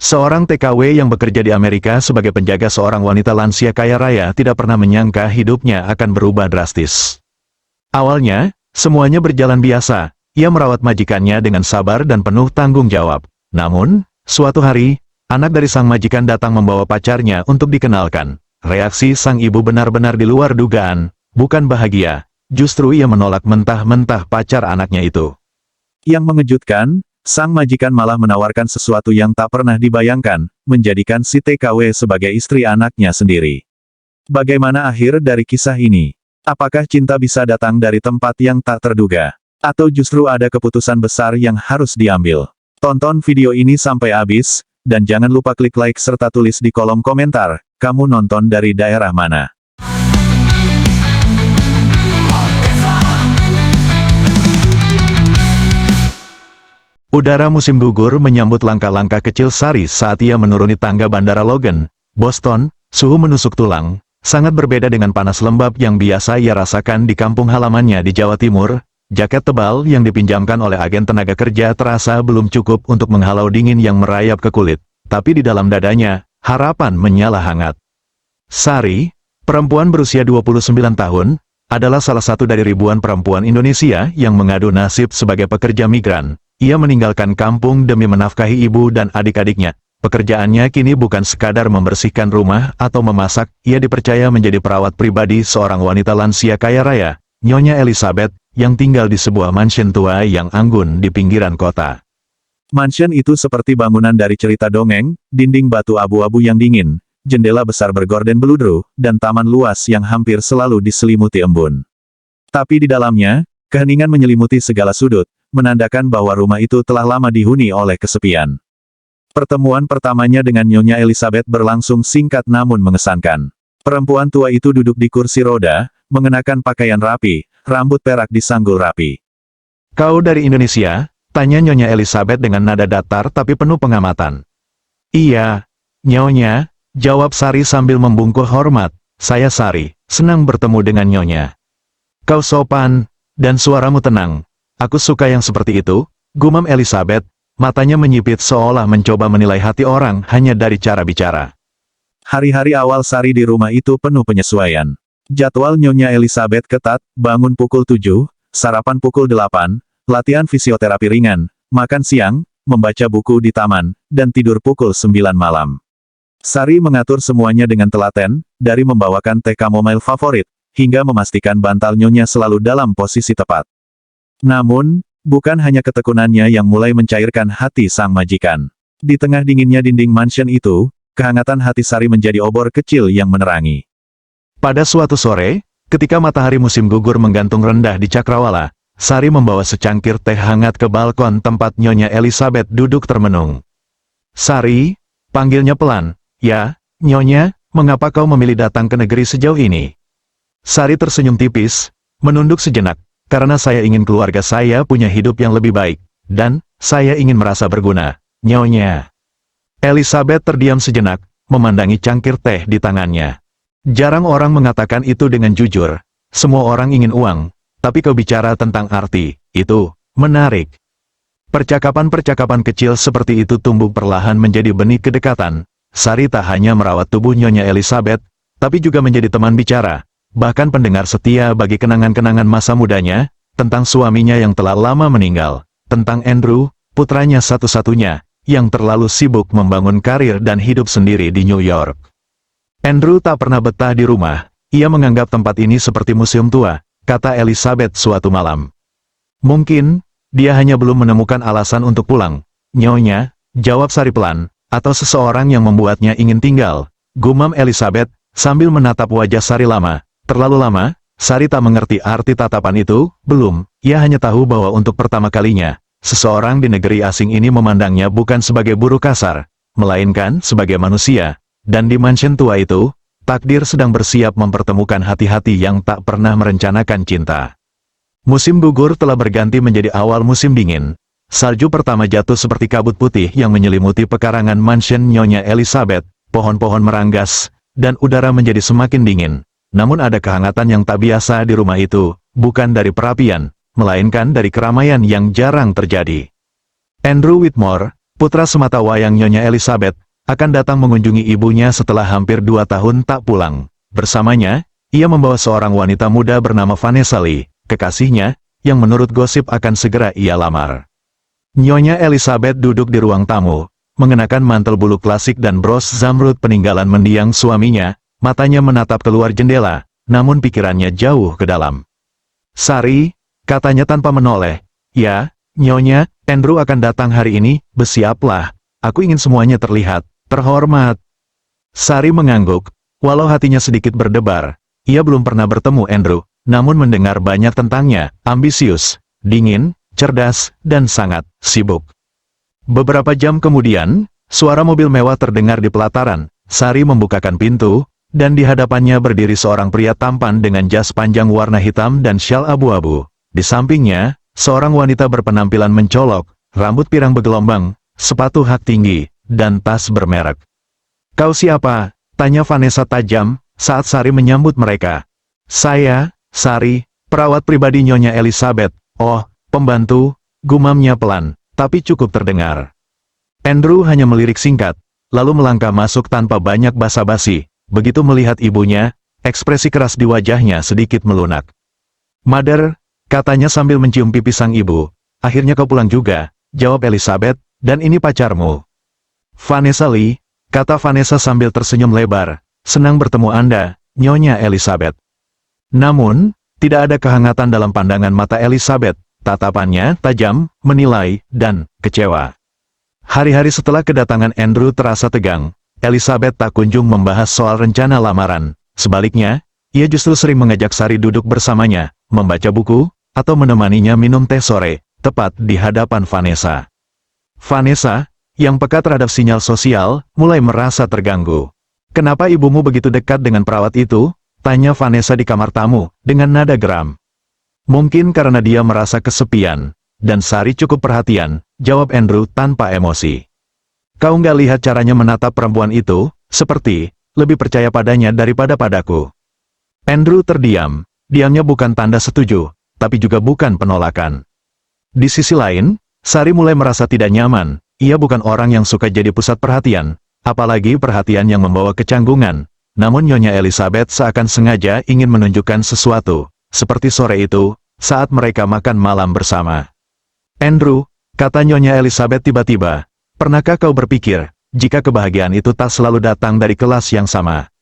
Seorang TKW yang bekerja di Amerika sebagai penjaga seorang wanita lansia kaya raya tidak pernah menyangka hidupnya akan berubah drastis. Awalnya, semuanya berjalan biasa. Ia merawat majikannya dengan sabar dan penuh tanggung jawab. Namun, suatu hari, anak dari sang majikan datang membawa pacarnya untuk dikenalkan. Reaksi sang ibu benar-benar di luar dugaan. Bukan bahagia, justru ia menolak mentah-mentah pacar anaknya itu. Yang mengejutkan, sang majikan malah menawarkan sesuatu yang tak pernah dibayangkan, menjadikan si TKW sebagai istri anaknya sendiri. Bagaimana akhir dari kisah ini? Apakah cinta bisa datang dari tempat yang tak terduga? Atau justru ada keputusan besar yang harus diambil? Tonton video ini sampai habis, dan jangan lupa klik like serta tulis di kolom komentar, kamu nonton dari daerah mana? Udara musim gugur menyambut langkah-langkah kecil Sari saat ia menuruni tangga Bandara Logan, Boston. Suhu menusuk tulang, sangat berbeda dengan panas lembab yang biasa ia rasakan di kampung halamannya di Jawa Timur. Jaket tebal yang dipinjamkan oleh agen tenaga kerja terasa belum cukup untuk menghalau dingin yang merayap ke kulit, tapi di dalam dadanya, harapan menyala hangat. Sari, perempuan berusia 29 tahun, adalah salah satu dari ribuan perempuan Indonesia yang mengadu nasib sebagai pekerja migran. Ia meninggalkan kampung demi menafkahi ibu dan adik-adiknya. Pekerjaannya kini bukan sekadar membersihkan rumah atau memasak, ia dipercaya menjadi perawat pribadi seorang wanita lansia kaya raya, Nyonya Elizabeth, yang tinggal di sebuah mansion tua yang anggun di pinggiran kota. Mansion itu seperti bangunan dari cerita dongeng, dinding batu abu-abu yang dingin, jendela besar bergorden beludru, dan taman luas yang hampir selalu diselimuti embun. Tapi di dalamnya, keheningan menyelimuti segala sudut, menandakan bahwa rumah itu telah lama dihuni oleh kesepian. Pertemuan pertamanya dengan Nyonya Elizabeth berlangsung singkat namun mengesankan. Perempuan tua itu duduk di kursi roda, mengenakan pakaian rapi, rambut perak disanggul rapi. "Kau dari Indonesia?" tanya Nyonya Elizabeth dengan nada datar tapi penuh pengamatan. "Iya, Nyonya," jawab Sari sambil membungkuk hormat. "Saya Sari, senang bertemu dengan Nyonya. Kau sopan, dan suaramu tenang. Aku suka yang seperti itu," gumam Elizabeth, matanya menyipit seolah mencoba menilai hati orang hanya dari cara bicara. Hari-hari awal Sari di rumah itu penuh penyesuaian. Jadwal Nyonya Elizabeth ketat, bangun pukul 7, sarapan pukul 8, latihan fisioterapi ringan, makan siang, membaca buku di taman, dan tidur pukul 9 malam. Sari mengatur semuanya dengan telaten, dari membawakan teh chamomile favorit, hingga memastikan bantal Nyonya selalu dalam posisi tepat. Namun, bukan hanya ketekunannya yang mulai mencairkan hati sang majikan. Di tengah dinginnya dinding mansion itu, kehangatan hati Sari menjadi obor kecil yang menerangi. Pada suatu sore, ketika matahari musim gugur menggantung rendah di cakrawala, Sari membawa secangkir teh hangat ke balkon tempat Nyonya Elizabeth duduk termenung. "Sari," panggilnya pelan. "Ya, Nyonya, mengapa kau memilih datang ke negeri sejauh ini?" Sari tersenyum tipis, menunduk sejenak. "Karena saya ingin keluarga saya punya hidup yang lebih baik, dan saya ingin merasa berguna, Nyonya." Elizabeth terdiam sejenak, memandangi cangkir teh di tangannya. Jarang orang mengatakan itu dengan jujur. Semua orang ingin uang, tapi kau bicara tentang arti, itu menarik. Percakapan-percakapan kecil seperti itu tumbuh perlahan menjadi benih kedekatan. Sari tak hanya merawat tubuh Nyonya Elizabeth, tapi juga menjadi teman bicara, bahkan pendengar setia bagi kenangan-kenangan masa mudanya, tentang suaminya yang telah lama meninggal, tentang Andrew, putranya satu-satunya, yang terlalu sibuk membangun karir dan hidup sendiri di New York. Andrew tak pernah betah di rumah, ia menganggap tempat ini seperti museum tua, kata Elizabeth suatu malam. "Mungkin, dia hanya belum menemukan alasan untuk pulang, Nyonya," jawab Sari pelan, "atau seseorang yang membuatnya ingin tinggal," gumam Elizabeth, sambil menatap wajah Sari lama. Terlalu lama, Sari tak mengerti arti tatapan itu, belum, ia hanya tahu bahwa untuk pertama kalinya, seseorang di negeri asing ini memandangnya bukan sebagai buruh kasar, melainkan sebagai manusia. Dan di mansion tua itu, takdir sedang bersiap mempertemukan hati-hati yang tak pernah merencanakan cinta. Musim gugur telah berganti menjadi awal musim dingin. Salju pertama jatuh seperti kabut putih yang menyelimuti pekarangan mansion Nyonya Elizabeth, pohon-pohon meranggas, dan udara menjadi semakin dingin. Namun ada kehangatan yang tak biasa di rumah itu, bukan dari perapian, melainkan dari keramaian yang jarang terjadi. Andrew Whitmore, putra semata wayang Nyonya Elizabeth, akan datang mengunjungi ibunya setelah hampir 2 tahun tak pulang. Bersamanya, ia membawa seorang wanita muda bernama Vanessa Lee, kekasihnya, yang menurut gosip akan segera ia lamar. Nyonya Elizabeth duduk di ruang tamu, mengenakan mantel bulu klasik dan bros zamrud peninggalan mendiang suaminya, matanya menatap keluar jendela, namun pikirannya jauh ke dalam. "Sari," katanya tanpa menoleh. "Ya, Nyonya, Andrew akan datang hari ini, bersiaplah. Aku ingin semuanya terlihat terhormat." Sari mengangguk, walau hatinya sedikit berdebar. Ia belum pernah bertemu Andrew, namun mendengar banyak tentangnya, ambisius, dingin, cerdas, dan sangat sibuk. Beberapa jam kemudian, suara mobil mewah terdengar di pelataran. Sari membukakan pintu, dan di hadapannya berdiri seorang pria tampan dengan jas panjang warna hitam dan syal abu-abu. Di sampingnya, seorang wanita berpenampilan mencolok, rambut pirang bergelombang, sepatu hak tinggi, dan tas bermerek. "Kau siapa?" tanya Vanessa tajam, saat Sari menyambut mereka. "Saya, Sari, perawat pribadi Nyonya Elizabeth." "Oh, pembantu," gumamnya pelan, tapi cukup terdengar. Andrew hanya melirik singkat, lalu melangkah masuk tanpa banyak basa-basi. Begitu melihat ibunya, ekspresi keras di wajahnya sedikit melunak. "Mother," katanya sambil mencium pipi sang ibu, "akhirnya kau pulang juga," jawab Elizabeth, "dan ini pacarmu." "Vanessa Lee," kata Vanessa sambil tersenyum lebar, "senang bertemu Anda, Nyonya Elizabeth." Namun, tidak ada kehangatan dalam pandangan mata Elizabeth, tatapannya tajam, menilai, dan kecewa. Hari-hari setelah kedatangan Andrew terasa tegang. Elizabeth tak kunjung membahas soal rencana lamaran. Sebaliknya, ia justru sering mengajak Sari duduk bersamanya, membaca buku, atau menemaninya minum teh sore, tepat di hadapan Vanessa. Vanessa, yang peka terhadap sinyal sosial, mulai merasa terganggu. "Kenapa ibumu begitu dekat dengan perawat itu?" tanya Vanessa di kamar tamu, dengan nada geram. "Mungkin karena dia merasa kesepian, dan Sari cukup perhatian," jawab Andrew tanpa emosi. "Kau nggak lihat caranya menatap perempuan itu, seperti lebih percaya padanya daripada padaku." Andrew terdiam. Diamnya bukan tanda setuju, tapi juga bukan penolakan. Di sisi lain, Sari mulai merasa tidak nyaman. Ia bukan orang yang suka jadi pusat perhatian, apalagi perhatian yang membawa kecanggungan. Namun Nyonya Elizabeth seakan sengaja ingin menunjukkan sesuatu, seperti sore itu, saat mereka makan malam bersama. "Andrew," kata Nyonya Elizabeth tiba-tiba, "pernahkah kau berpikir, jika kebahagiaan itu tak selalu datang dari kelas yang sama?"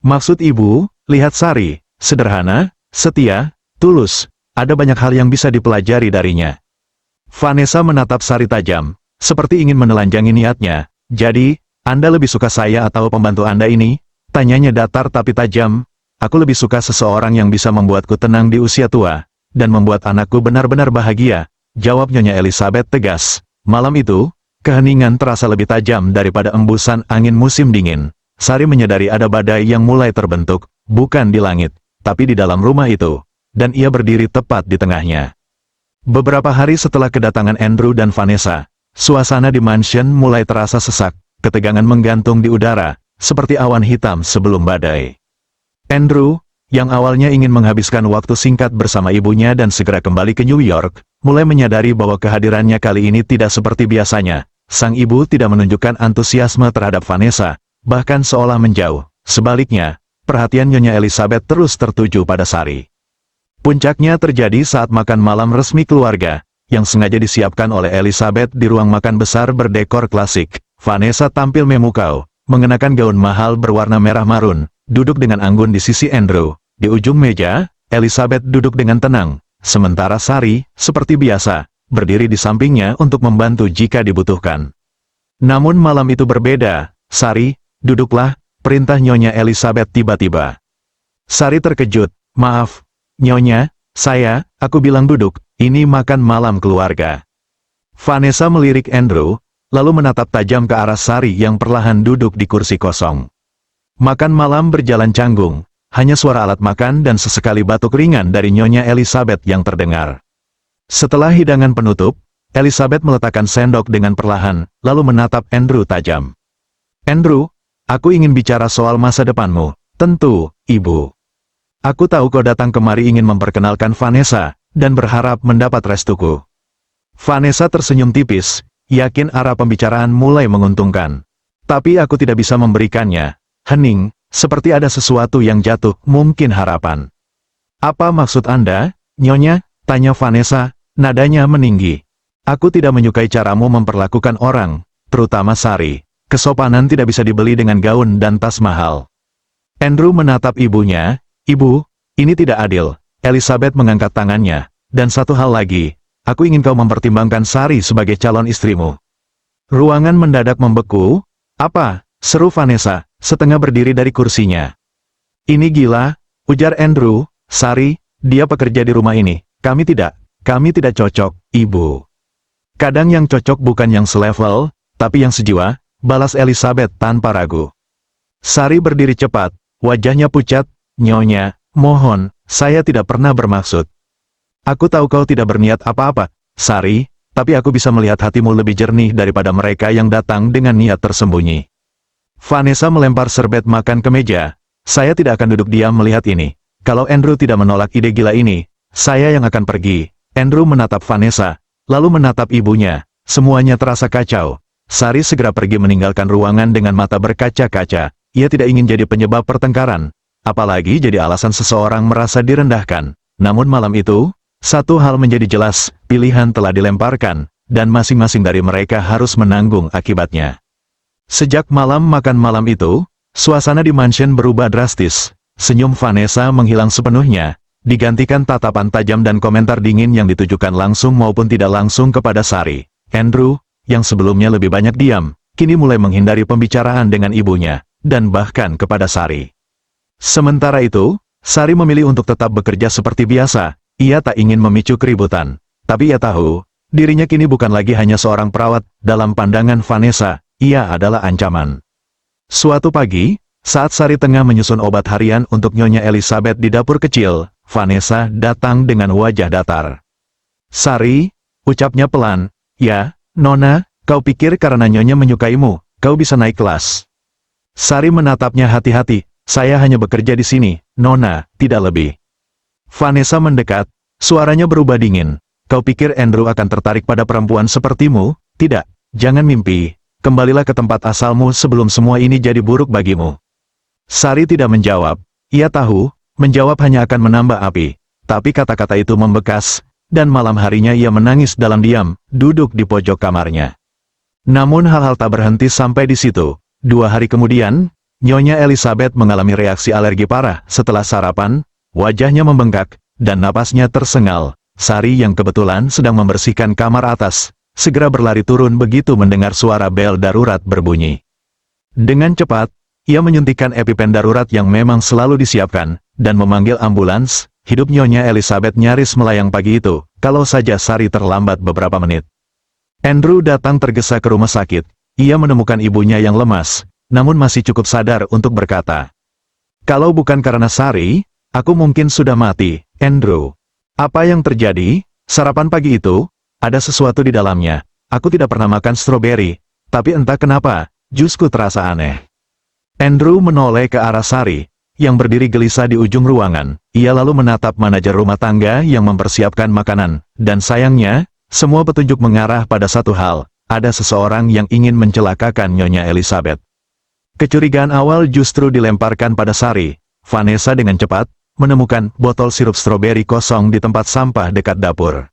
"Maksud ibu, lihat Sari, sederhana, setia, tulus, ada banyak hal yang bisa dipelajari darinya." Vanessa menatap Sari tajam, seperti ingin menelanjangi niatnya. "Jadi, Anda lebih suka saya atau pembantu Anda ini?" tanyanya datar tapi tajam. "Aku lebih suka seseorang yang bisa membuatku tenang di usia tua, dan membuat anakku benar-benar bahagia," jawab Nyonya Elizabeth tegas. Malam itu, keheningan terasa lebih tajam daripada embusan angin musim dingin. Sari menyadari ada badai yang mulai terbentuk, bukan di langit, tapi di dalam rumah itu, dan ia berdiri tepat di tengahnya. Beberapa hari setelah kedatangan Andrew dan Vanessa, suasana di mansion mulai terasa sesak, ketegangan menggantung di udara, seperti awan hitam sebelum badai. Andrew, yang awalnya ingin menghabiskan waktu singkat bersama ibunya dan segera kembali ke New York, mulai menyadari bahwa kehadirannya kali ini tidak seperti biasanya. Sang ibu tidak menunjukkan antusiasme terhadap Vanessa, bahkan seolah menjauh. Sebaliknya, perhatian Nyonya Elizabeth terus tertuju pada Sari. Puncaknya terjadi saat makan malam resmi keluarga, yang sengaja disiapkan oleh Elizabeth di ruang makan besar berdekor klasik. Vanessa tampil memukau, mengenakan gaun mahal berwarna merah marun, duduk dengan anggun di sisi Andrew. Di ujung meja, Elizabeth duduk dengan tenang, sementara Sari, seperti biasa, berdiri di sampingnya untuk membantu jika dibutuhkan. Namun malam itu berbeda. "Sari, duduklah," perintah Nyonya Elizabeth tiba-tiba. Sari terkejut. "Maaf, Nyonya, aku bilang duduk, ini makan malam keluarga." Vanessa melirik Andrew, lalu menatap tajam ke arah Sari yang perlahan duduk di kursi kosong. Makan malam berjalan canggung, hanya suara alat makan dan sesekali batuk ringan dari Nyonya Elizabeth yang terdengar. Setelah hidangan penutup, Elizabeth meletakkan sendok dengan perlahan, lalu menatap Andrew tajam. "Andrew, aku ingin bicara soal masa depanmu." "Tentu, Ibu. Aku tahu kau datang kemari ingin memperkenalkan Vanessa, dan berharap mendapat restuku." Vanessa tersenyum tipis. yakin arah pembicaraan mulai menguntungkan. Tapi aku tidak bisa memberikannya. Hening, seperti ada sesuatu yang jatuh, mungkin harapan. Apa maksud Anda, Nyonya? Tanya Vanessa, nadanya meninggi. Aku tidak menyukai caramu memperlakukan orang, terutama Sari. Kesopanan tidak bisa dibeli dengan gaun dan tas mahal. Andrew menatap ibunya. Ibu, ini tidak adil. Elizabeth mengangkat tangannya. Dan satu hal lagi, aku ingin kau mempertimbangkan Sari sebagai calon istrimu. Ruangan mendadak membeku. Apa? Seru Vanessa, setengah berdiri dari kursinya. Ini gila, ujar Andrew. Sari, dia pekerja di rumah ini. Kami tidak cocok, Ibu. Kadang yang cocok bukan yang selevel, tapi yang sejiwa, balas Elizabeth tanpa ragu. Sari berdiri cepat, wajahnya pucat. Nyonya, mohon, saya tidak pernah bermaksud. Aku tahu kau tidak berniat apa-apa, Sari, tapi aku bisa melihat hatimu lebih jernih daripada mereka yang datang dengan niat tersembunyi. Vanessa melempar serbet makan ke meja. Saya tidak akan duduk diam melihat ini. Kalau Andrew tidak menolak ide gila ini, saya yang akan pergi. Andrew menatap Vanessa, lalu menatap ibunya. Semuanya terasa kacau. Sari segera pergi meninggalkan ruangan dengan mata berkaca-kaca. Ia tidak ingin jadi penyebab pertengkaran. Apalagi jadi alasan seseorang merasa direndahkan. Namun malam itu, satu hal menjadi jelas, pilihan telah dilemparkan, dan masing-masing dari mereka harus menanggung akibatnya. Sejak malam makan malam itu, suasana di mansion berubah drastis. Senyum Vanessa menghilang sepenuhnya, digantikan tatapan tajam dan komentar dingin yang ditujukan langsung maupun tidak langsung kepada Sari. Andrew, yang sebelumnya lebih banyak diam, kini mulai menghindari pembicaraan dengan ibunya, dan bahkan kepada Sari. Sementara itu, Sari memilih untuk tetap bekerja seperti biasa. Ia tak ingin memicu keributan. Tapi ia tahu, dirinya kini bukan lagi hanya seorang perawat. Dalam pandangan Vanessa, ia adalah ancaman. Suatu pagi, saat Sari tengah menyusun obat harian untuk Nyonya Elizabeth di dapur kecil, Vanessa datang dengan wajah datar. Sari, ucapnya pelan, ya, Nona, kau pikir karena Nyonya menyukaimu, kau bisa naik kelas. Sari menatapnya hati-hati, saya hanya bekerja di sini, Nona, tidak lebih. Vanessa mendekat, suaranya berubah dingin. Kau pikir Andrew akan tertarik pada perempuan sepertimu? Tidak, jangan mimpi, kembalilah ke tempat asalmu sebelum semua ini jadi buruk bagimu. Sari tidak menjawab. Ia tahu, menjawab hanya akan menambah api. Tapi kata-kata itu membekas, dan malam harinya ia menangis dalam diam, duduk di pojok kamarnya. Namun hal-hal tak berhenti sampai di situ. 2 hari kemudian, Nyonya Elizabeth mengalami reaksi alergi parah setelah sarapan, wajahnya membengkak, dan napasnya tersengal. Sari yang kebetulan sedang membersihkan kamar atas, segera berlari turun begitu mendengar suara bel darurat berbunyi. Dengan cepat, ia menyuntikkan EpiPen darurat yang memang selalu disiapkan, dan memanggil ambulans. Hidup Nyonya Elizabeth nyaris melayang pagi itu, kalau saja Sari terlambat beberapa menit. Andrew datang tergesa ke rumah sakit. Ia menemukan ibunya yang lemas, namun masih cukup sadar untuk berkata, "Kalau bukan karena Sari, aku mungkin sudah mati." Andrew, apa yang terjadi? Sarapan pagi itu, ada sesuatu di dalamnya. Aku tidak pernah makan stroberi, tapi entah kenapa, jusku terasa aneh. Andrew menoleh ke arah Sari, yang berdiri gelisah di ujung ruangan. Ia lalu menatap manajer rumah tangga yang mempersiapkan makanan, dan sayangnya, semua petunjuk mengarah pada satu hal, ada seseorang yang ingin mencelakakan Nyonya Elizabeth. Kecurigaan awal justru dilemparkan pada Sari. Vanessa dengan cepat menemukan botol sirup stroberi kosong di tempat sampah dekat dapur.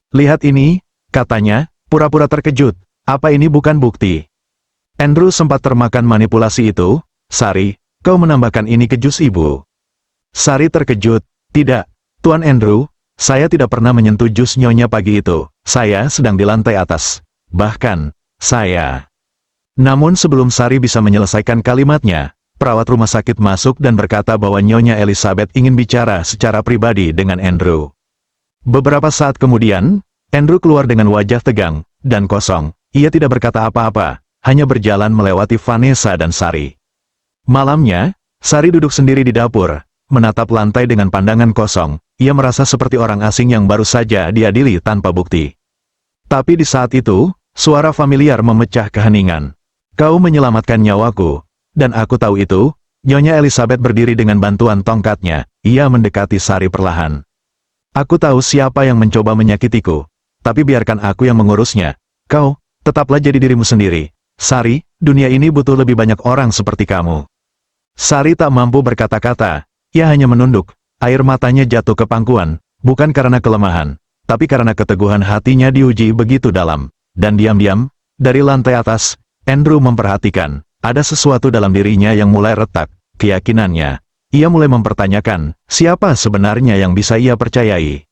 "Lihat ini," katanya, pura-pura terkejut. "Apa ini bukan bukti?" Andrew sempat termakan manipulasi itu. "Sari, kau menambahkan ini ke jus ibu?" Sari terkejut. "Tidak, Tuan Andrew, saya tidak pernah menyentuh jus Nyonya pagi itu. Saya sedang di lantai atas. Bahkan, saya..." Namun sebelum Sari bisa menyelesaikan kalimatnya, perawat rumah sakit masuk dan berkata bahwa Nyonya Elizabeth ingin bicara secara pribadi dengan Andrew. Beberapa saat kemudian, Andrew keluar dengan wajah tegang dan kosong. Ia tidak berkata apa-apa, hanya berjalan melewati Vanessa dan Sari. Malamnya, Sari duduk sendiri di dapur, menatap lantai dengan pandangan kosong. Ia merasa seperti orang asing yang baru saja diadili tanpa bukti. Tapi di saat itu, suara familiar memecah keheningan. "Kau menyelamatkan nyawaku, dan aku tahu itu." Nyonya Elizabeth berdiri dengan bantuan tongkatnya. Ia mendekati Sari perlahan. "Aku tahu siapa yang mencoba menyakitiku, tapi biarkan aku yang mengurusnya. Kau Tetaplah jadi dirimu sendiri. Sari, dunia ini butuh lebih banyak orang seperti kamu. Sari tak mampu berkata-kata, ia hanya menunduk, air matanya jatuh ke pangkuan, bukan karena kelemahan, tapi karena keteguhan hatinya diuji begitu dalam. Dan diam-diam, dari lantai atas, Andrew memperhatikan, ada sesuatu dalam dirinya yang mulai retak, keyakinannya. Ia mulai mempertanyakan, siapa sebenarnya yang bisa ia percayai.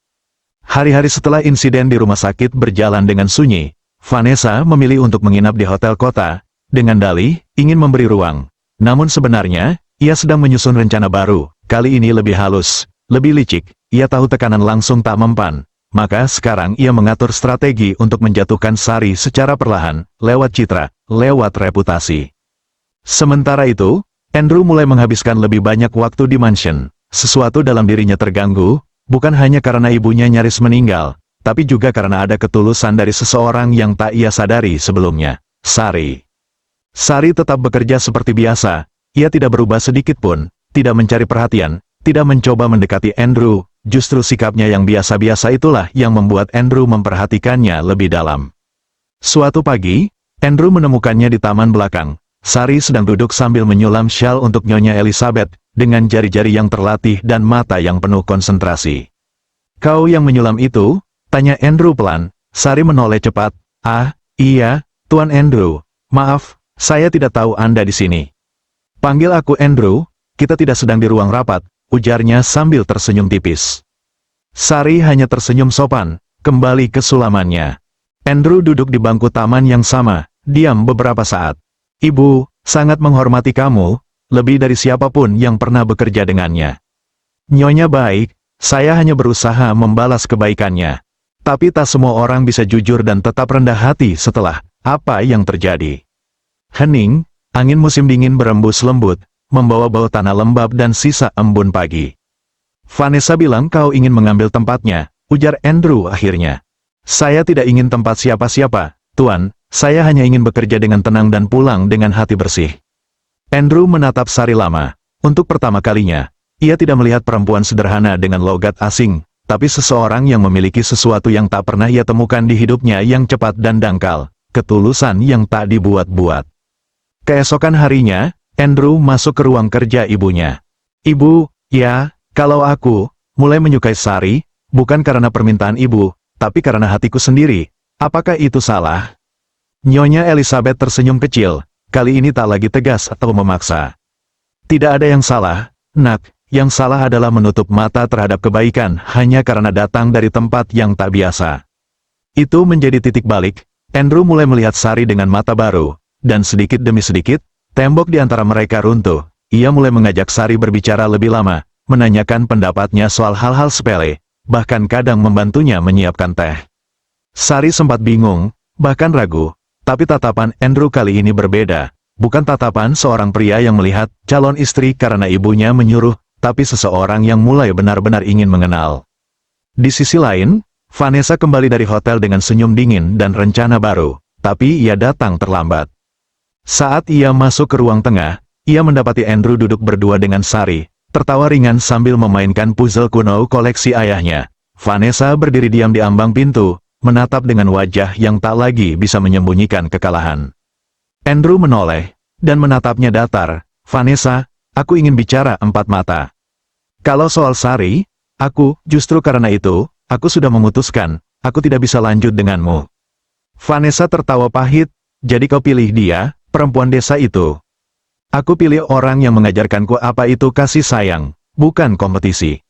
Hari-hari setelah insiden di rumah sakit berjalan dengan sunyi, Vanessa memilih untuk menginap di hotel kota, dengan dalih, ingin memberi ruang. Namun sebenarnya, ia sedang menyusun rencana baru, kali ini lebih halus, lebih licik, ia tahu tekanan langsung tak mempan. Maka sekarang ia mengatur strategi untuk menjatuhkan Sari secara perlahan, lewat citra, lewat reputasi. Sementara itu, Andrew mulai menghabiskan lebih banyak waktu di mansion. Sesuatu dalam dirinya terganggu, bukan hanya karena ibunya nyaris meninggal, tapi juga karena ada ketulusan dari seseorang yang tak ia sadari sebelumnya, Sari. Sari tetap bekerja seperti biasa, ia tidak berubah sedikit pun, tidak mencari perhatian, tidak mencoba mendekati Andrew, justru sikapnya yang biasa-biasa itulah yang membuat Andrew memperhatikannya lebih dalam. Suatu pagi, Andrew menemukannya di taman belakang. Sari sedang duduk sambil menyulam syal untuk Nyonya Elizabeth, dengan jari-jari yang terlatih dan mata yang penuh konsentrasi. "Kau yang menyulam itu?" tanya Andrew pelan. Sari menoleh cepat. "Ah, iya, Tuan Andrew. Maaf, saya tidak tahu Anda di sini." "Panggil aku Andrew, kita tidak sedang di ruang rapat," ujarnya sambil tersenyum tipis. Sari hanya tersenyum sopan, kembali ke sulamannya. Andrew duduk di bangku taman yang sama, diam beberapa saat. "Ibu, sangat menghormati kamu, lebih dari siapapun yang pernah bekerja dengannya." "Nyonya baik, saya hanya berusaha membalas kebaikannya. Tapi tak semua orang bisa jujur dan tetap rendah hati setelah apa yang terjadi." Hening, angin musim dingin berembus lembut, membawa bau tanah lembab dan sisa embun pagi. "Vanessa bilang kau ingin mengambil tempatnya," ujar Andrew akhirnya. "Saya tidak ingin tempat siapa-siapa, Tuan. Saya hanya ingin bekerja dengan tenang dan pulang dengan hati bersih." Andrew menatap Sari lama. Untuk pertama kalinya, ia tidak melihat perempuan sederhana dengan logat asing, tapi seseorang yang memiliki sesuatu yang tak pernah ia temukan di hidupnya yang cepat dan dangkal, ketulusan yang tak dibuat-buat. Keesokan harinya, Andrew masuk ke ruang kerja ibunya. "Ibu, ya, kalau aku mulai menyukai Sari, bukan karena permintaan ibu, tapi karena hatiku sendiri. Apakah itu salah?" Nyonya Elizabeth tersenyum kecil, kali ini tak lagi tegas atau memaksa. "Tidak ada yang salah, Nak, yang salah adalah menutup mata terhadap kebaikan hanya karena datang dari tempat yang tak biasa." Itu menjadi titik balik, Andrew mulai melihat Sari dengan mata baru, dan sedikit demi sedikit, tembok di antara mereka runtuh. Ia mulai mengajak Sari berbicara lebih lama, menanyakan pendapatnya soal hal-hal sepele, bahkan kadang membantunya menyiapkan teh. Sari sempat bingung, bahkan ragu. Tapi tatapan Andrew kali ini berbeda, bukan tatapan seorang pria yang melihat calon istri karena ibunya menyuruh, tapi seseorang yang mulai benar-benar ingin mengenal. Di sisi lain, Vanessa kembali dari hotel dengan senyum dingin dan rencana baru, tapi ia datang terlambat. Saat ia masuk ke ruang tengah, ia mendapati Andrew duduk berdua dengan Sari, tertawa ringan sambil memainkan puzzle kuno koleksi ayahnya. Vanessa berdiri diam di ambang pintu, menatap dengan wajah yang tak lagi bisa menyembunyikan kekalahan. Andrew menoleh, dan menatapnya datar. "Vanessa, aku ingin bicara empat mata. Kalau soal Sari, justru karena itu, aku sudah memutuskan, aku tidak bisa lanjut denganmu." Vanessa tertawa pahit, "Jadi kau pilih dia, perempuan desa itu?" "Aku pilih orang yang mengajarkanku apa itu kasih sayang, bukan kompetisi."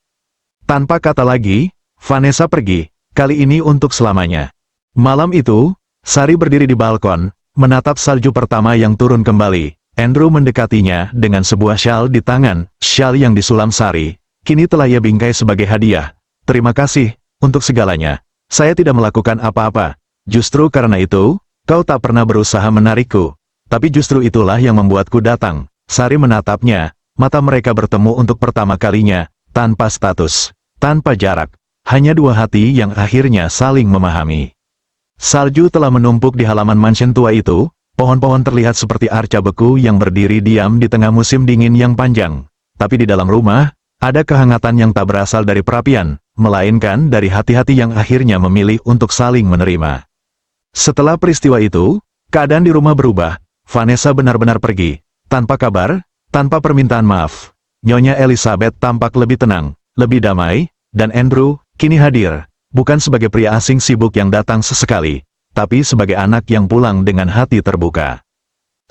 Tanpa kata lagi, Vanessa pergi. Kali ini untuk selamanya. Malam itu, Sari berdiri di balkon, menatap salju pertama yang turun kembali. Andrew mendekatinya dengan sebuah syal di tangan, syal yang disulam Sari. Kini telah ia bingkai sebagai hadiah. "Terima kasih, untuk segalanya. Saya tidak melakukan apa-apa. Justru karena itu, kau tak pernah berusaha menarikku. Tapi justru itulah yang membuatku datang." Sari menatapnya, mata mereka bertemu untuk pertama kalinya, tanpa status, tanpa jarak. Hanya dua hati yang akhirnya saling memahami. Salju telah menumpuk di halaman mansion tua itu, pohon-pohon terlihat seperti arca beku yang berdiri diam di tengah musim dingin yang panjang. Tapi di dalam rumah, ada kehangatan yang tak berasal dari perapian, melainkan dari hati-hati yang akhirnya memilih untuk saling menerima. Setelah peristiwa itu, keadaan di rumah berubah. Vanessa benar-benar pergi, tanpa kabar, tanpa permintaan maaf. Nyonya Elizabeth tampak lebih tenang, lebih damai, dan Andrew kini hadir, bukan sebagai pria asing sibuk yang datang sesekali, tapi sebagai anak yang pulang dengan hati terbuka.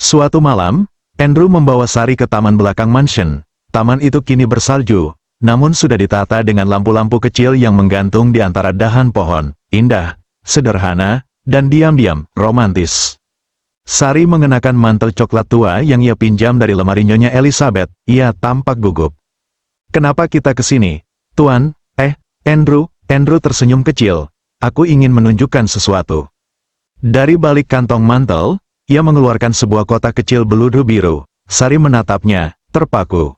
Suatu malam, Andrew membawa Sari ke taman belakang mansion. Taman itu kini bersalju, namun sudah ditata dengan lampu-lampu kecil yang menggantung di antara dahan pohon. Indah, sederhana, dan diam-diam romantis. Sari mengenakan mantel coklat tua yang ia pinjam dari lemari Nyonya Elizabeth. Ia tampak gugup. "Kenapa kita ke sini, Tuan?" Andrew tersenyum kecil. "Aku ingin menunjukkan sesuatu." Dari balik kantong mantel, ia mengeluarkan sebuah kotak kecil beludu biru. Sari menatapnya, terpaku.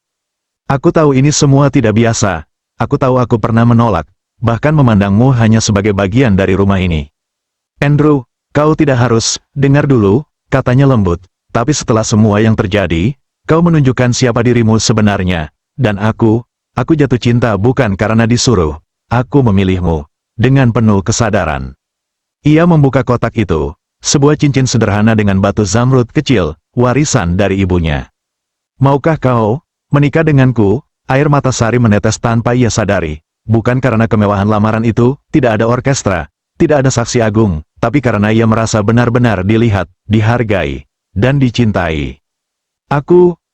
"Aku tahu ini semua tidak biasa. Aku tahu aku pernah menolak, bahkan memandangmu hanya sebagai bagian dari rumah ini. Andrew, kau tidak harus, dengar dulu," katanya lembut. "Tapi setelah semua yang terjadi, kau menunjukkan siapa dirimu sebenarnya. Dan aku jatuh cinta bukan karena disuruh. Aku memilihmu." Dengan penuh kesadaran, ia membuka kotak itu, sebuah cincin sederhana dengan batu zamrud kecil, warisan dari ibunya. "Maukah kau menikah denganku?" Air mata Sari menetes tanpa ia sadari. Bukan karena kemewahan lamaran itu, tidak ada orkestra, tidak ada saksi agung, tapi karena ia merasa benar-benar dilihat, dihargai, dan dicintai.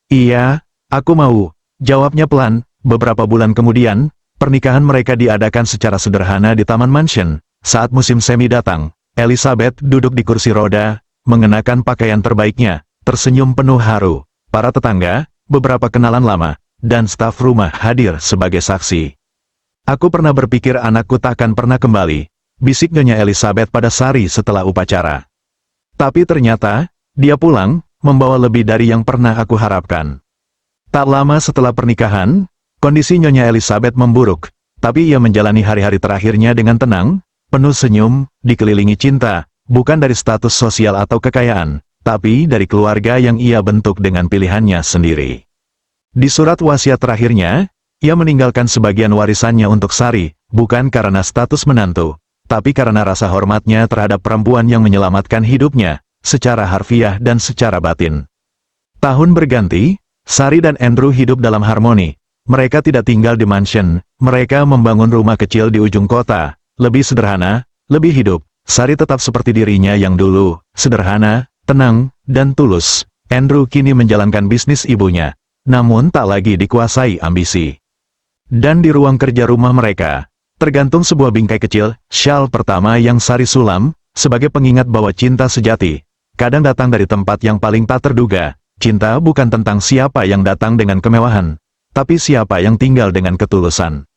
Iya, aku mau," jawabnya pelan. Beberapa bulan kemudian, pernikahan mereka diadakan secara sederhana di taman mansion. Saat musim semi datang, Elizabeth duduk di kursi roda, mengenakan pakaian terbaiknya, tersenyum penuh haru. Para tetangga, beberapa kenalan lama, dan staf rumah hadir sebagai saksi. "Aku pernah berpikir anakku takkan pernah kembali," bisik Nyonya Elizabeth pada Sari setelah upacara. "Tapi ternyata, dia pulang, membawa lebih dari yang pernah aku harapkan." Tak lama setelah pernikahan, kondisi Nyonya Elizabeth memburuk, tapi ia menjalani hari-hari terakhirnya dengan tenang, penuh senyum, dikelilingi cinta, bukan dari status sosial atau kekayaan, tapi dari keluarga yang ia bentuk dengan pilihannya sendiri. Di surat wasiat terakhirnya, ia meninggalkan sebagian warisannya untuk Sari, bukan karena status menantu, tapi karena rasa hormatnya terhadap perempuan yang menyelamatkan hidupnya, secara harfiah dan secara batin. Tahun berganti, Sari dan Andrew hidup dalam harmoni. Mereka tidak tinggal di mansion, mereka membangun rumah kecil di ujung kota, lebih sederhana, lebih hidup. Sari tetap seperti dirinya yang dulu, sederhana, tenang, dan tulus. Andrew kini menjalankan bisnis ibunya, namun tak lagi dikuasai ambisi. Dan di ruang kerja rumah mereka, tergantung sebuah bingkai kecil, syal pertama yang Sari sulam, sebagai pengingat bahwa cinta sejati kadang datang dari tempat yang paling tak terduga. Cinta bukan tentang siapa yang datang dengan kemewahan, tapi siapa yang tinggal dengan ketulusan.